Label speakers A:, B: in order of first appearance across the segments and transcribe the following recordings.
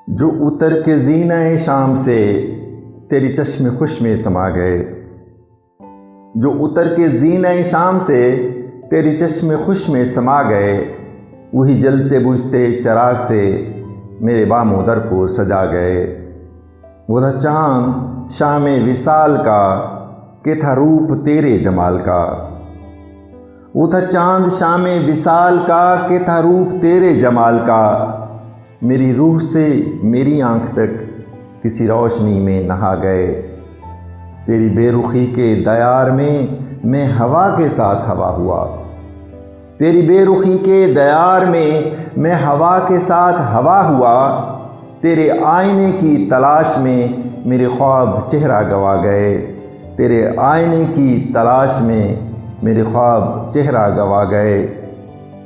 A: جو اتر کے زینہ شام سے تیری چشم خوش میں سما گئے، جو اتر کے زینہ شام سے تیری چشم خوش میں سما گئے، وہی جلتے بجھتے چراغ سے میرے بام و در کو سجا گئے۔ وہ تھا چاند شام وصال کا کہ تھا روپ تیرے جمال کا، وہ تھا چاند شام وصال کا کہ تھا روپ تیرے جمال کا۔ میری روح سے میری آنکھ تک کسی روشنی میں نہا گئے، تیری بے رخی کے دیار میں ہوا کے ساتھ ہوا ہوا، تیری بے رخی کے دیار میں ہوا کے ساتھ ہوا ہوا۔ تیرے آئینے کی تلاش میں میرے خواب چہرہ گوا گئے، تیرے آئینے کی تلاش میں میرے خواب چہرہ گوا گئے۔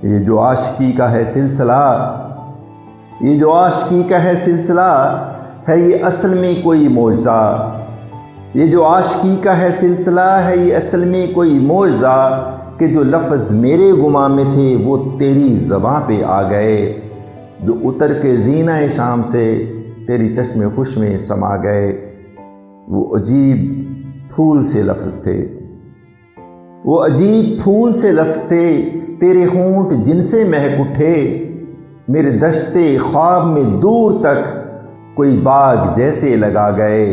A: یہ جو عاشقی کا ہے سلسلہ، یہ جو عاشقی کا ہے سلسلہ ہے یہ اصل میں کوئی معجزہ، یہ جو عاشقی کا ہے سلسلہ ہے یہ اصل میں کوئی معجزہ، کہ جو لفظ میرے گمان میں تھے وہ تیری زباں پہ آ گئے، جو اتر کے زینہ شام سے تیری چشم خوش میں سما گئے۔ وہ عجیب پھول سے لفظ تھے، وہ عجیب پھول سے لفظ تھے، تیرے ہونٹ جن سے مہک اٹھے، میرے دشتے خواب میں دور تک کوئی باغ جیسے لگا گئے۔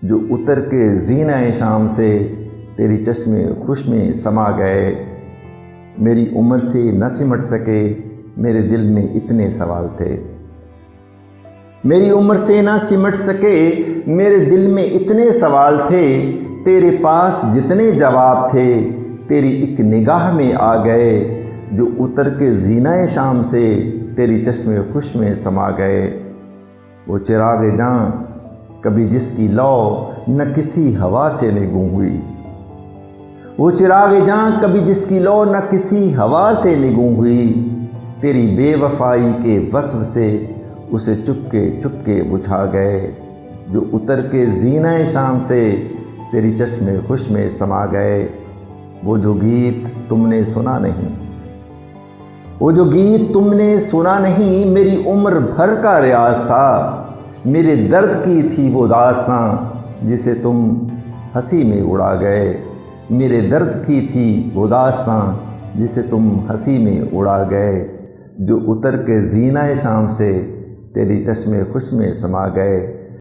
A: جو اتر کے زینہ شام سے تیری چشم خوش میں سما گئے، میری عمر سے نہ سمٹ سکے میرے دل میں اتنے سوال تھے، میری عمر سے نہ سمٹ سکے میرے دل میں اتنے سوال تھے، تیرے پاس جتنے جواب تھے تیری ایک نگاہ میں آ گئے۔ جو اتر کے زینہ شام سے تیری چشم خوش میں سما گئے۔ وہ چراغ جاں کبھی جس کی لو نہ کسی ہوا سے نگوں ہوئی، وہ چراغ جاں کبھی جس کی لو نہ کسی ہوا سے نگوں ہوئی، تیری بے وفائی کے وصف سے اسے چپ کے بجھا گئے۔ جو اتر کے زینہ شام سے تیری چشم خوش میں سما گئے۔ وہ جو گیت تم نے سنا نہیں، وہ جو گیت تم نے سنا نہیں، میری عمر بھر کا ریاض تھا، میرے درد کی تھی وہ داستاں جسے تم ہنسی میں اڑا گئے، میرے درد کی تھی وہ داستاں جسے تم ہنسی میں اڑا گئے۔ جو اتر کے زینہ شام سے تیری چشم خوش میں سما گئے۔